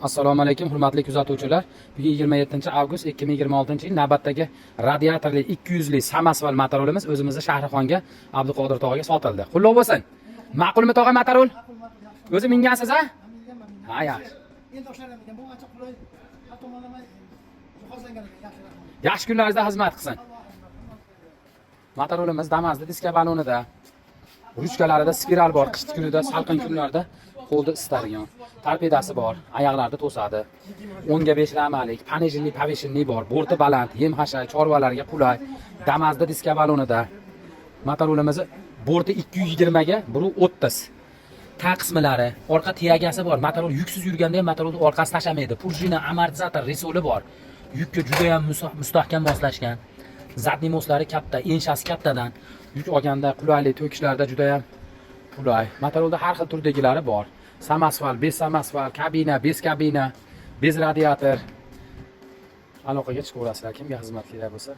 Assalomu alaykum hurmatli kuzatuvchilar. Bugun 27 avgust 2026 yil navbatdagi radiatorli 200 lik Samasval motorolimiz o'zimizning Shahrixonga Abduqodir tog'aga sotildi. Qullov bo'lsin. Ma'qulmi tog'a motorol? O'zi mingansiz a? Ha, yaxshi. Endi o'shalar ekan, bu ancha qulay, har tomonlama jihozlangan ekan, yaxshi. Yaxshi kunlaringizda xizmat qilsin. Motorolimiz Damazda diska balonida, ruchkalarida spiral bor, qish kunida, salqin kunlarda qo'lda isitadigan. Torpedasi bor, oyoqlarda to'sadi. 10 ga 5 ramalik, panejli, pavishinli bor, borti baland, yem hashay, chorvalarga qulay. Damazda diska balonida. Motorolimiz borti 220 ga, biri 30. Ta qismlari, orqa tiyagasi bor. Motorol yuksiz yurganda ham motorolni orqasi tashamaydi. Prujina, amortizator, resoli bor. Yukka juda ham mustahkam moslashgan. Zadniy moslari katta, enshasi kattadan. Yuk olganda qulaylik, to'kishlarda juda ham qulay. Motorolda har xil turdagilari bor. Samasval, bez samasval, kabina, bez kabina, bez radiator. Aloqaga chiqaverasizlar, kimga xizmat kerak bo'lsa.